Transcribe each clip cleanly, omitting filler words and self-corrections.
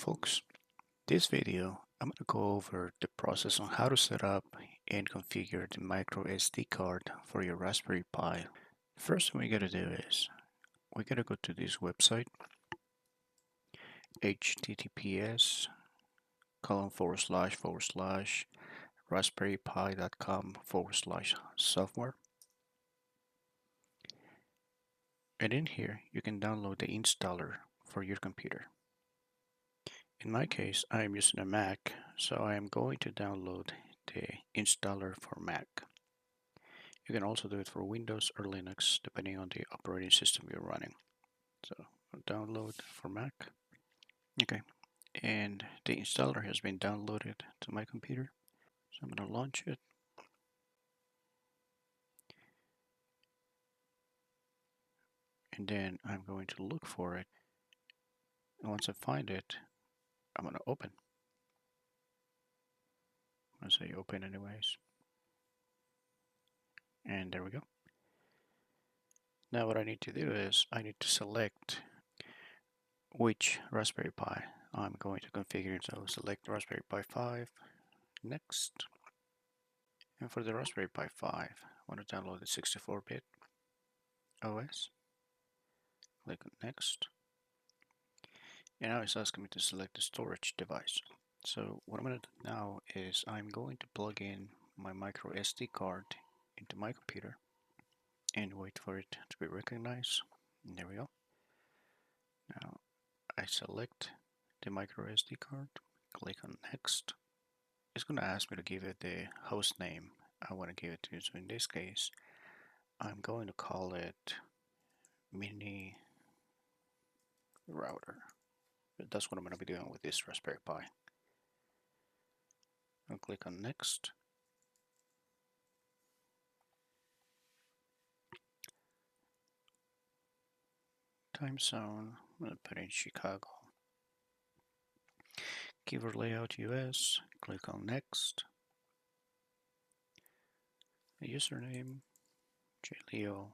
folks. This video, I'm going to go over the process on how to set up and configure the micro SD card for your Raspberry Pi. First thing we got to do is we got to go to this website, https://raspberrypi.com/software. And in here, you can download the installer for your computer. In my case, I am using a Mac, so I am going to download the installer for Mac. You can also do it for Windows or Linux, depending on the operating system you're running. So, download for Mac. Okay, and the installer has been downloaded to my computer. So I'm going to launch it. And then I'm going to look for it. And once I find it, I'm going to open. I'm going to say open anyways. And there we go. Now what I need to do is I need to select which Raspberry Pi I'm going to configure. So select Raspberry Pi 5, next. And for the Raspberry Pi 5, I want to download the 64-bit OS. Click on next. And now it's asking me to select the storage device. So what I'm going to do now is I'm going to plug in my micro SD card into my computer and wait for it to be recognized. And there we go. Now I select the micro SD card, click on next. It's going to ask me to give it the host name I want to give it to. So in this case, I'm going to call it mini router. That's what I'm going to be doing with this Raspberry Pi. I'll click on next. Time zone, I'm going to put in Chicago. Keyboard layout US, click on next. The username, JLeo,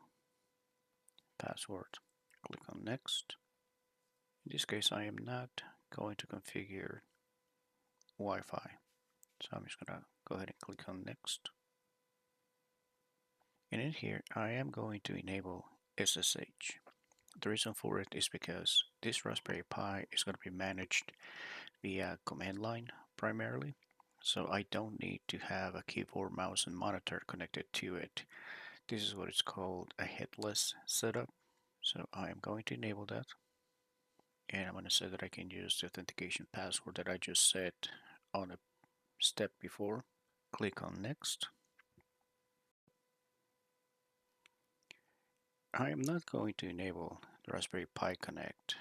password, click on next. In this case, I am not going to configure Wi-Fi. So I'm just going to go ahead and click on next. And in here, I am going to enable SSH. The reason for it is because this Raspberry Pi is going to be managed via command line primarily. So I don't need to have a keyboard, mouse, and monitor connected to it. This is what it's called a headless setup. So I am going to enable that. And I'm going to say that I can use the authentication password that I just set on a step before. Click on next. I am not going to enable the Raspberry Pi Connect,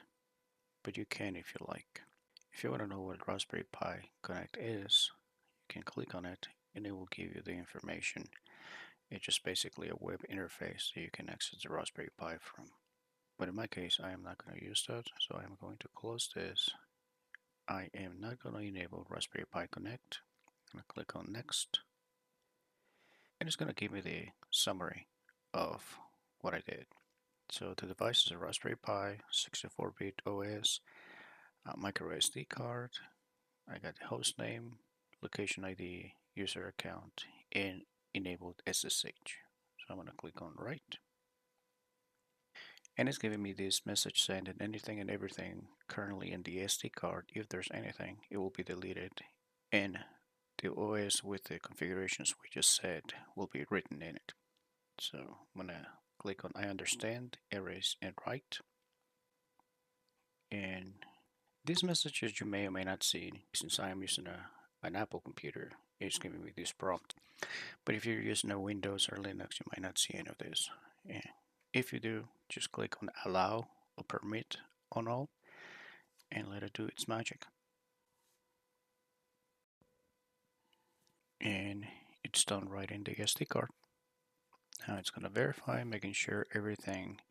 but you can if you like. If you want to know what Raspberry Pi Connect is, you can click on it and it will give you the information. It's just basically a web interface that you can access the Raspberry Pi from. But in my case, I am not going to use that, so I am going to close this. I am not going to enable Raspberry Pi Connect. I'm going to click on next. And it's going to give me the summary of what I did. So the device is a Raspberry Pi, 64-bit OS, micro SD card. I got the host name, location ID, user account, and enabled SSH. So I'm going to click on right. And it's giving me this message saying that anything and everything currently in the SD card, if there's anything, it will be deleted. And the OS with the configurations we just said will be written in it. So I'm going to click on I understand, erase, and write. And these messages you may or may not see, since I am using an Apple computer, it's giving me this prompt. But if you're using a Windows or Linux, you might not see any of this. And if you do, just click on allow or permit on all and let it do its magic. And it's done right in the SD card. Now it's going to verify, making sure everything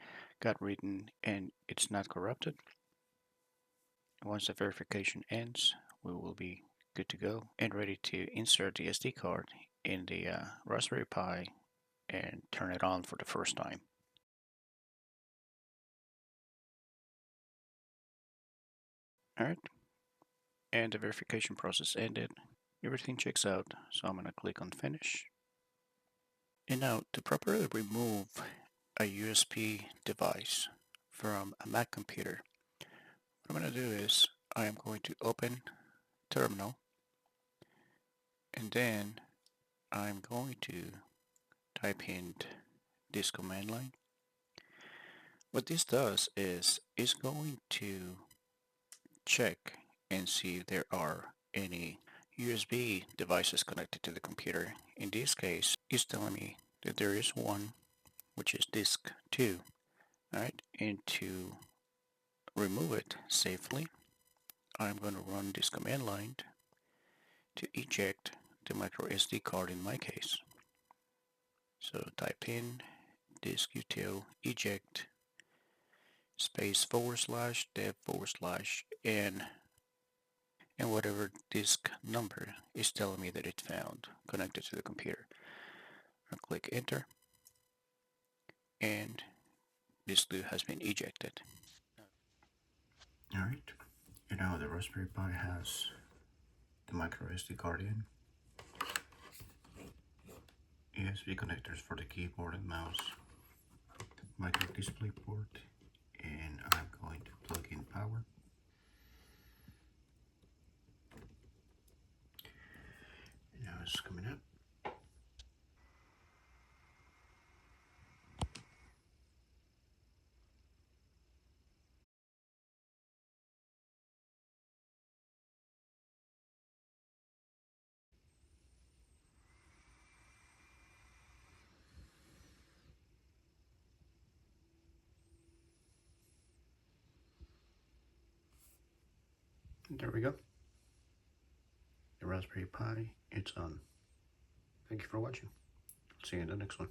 got written and it's not corrupted. Once the verification ends, we will be good to go and ready to insert the SD card in the Raspberry Pi and turn it on for the first time. Alright, and the verification process ended. Everything checks out, so I'm going to click on finish. And now to properly remove a USB device from a Mac computer, what I'm going to do is I am going to open terminal, and then I'm going to type in this command line. What this does is it's going to check and see if there are any USB devices connected to the computer. In this case, it's telling me that there is one, which is disk 2. Alright, and to remove it safely, I'm going to run this command line to eject the micro SD card in my case. So type in disk util eject space /dev/n and whatever disk number is telling me that it found connected to the computer. I'll click enter, and this disk has been ejected. Alright, and now the Raspberry Pi has the micro SD card in, USB connectors for the keyboard and mouse, micro display port, and I'm going to plug in power. And now it's coming up. There we go. The Raspberry Pi, it's on. Thank you for watching. See you in the next one.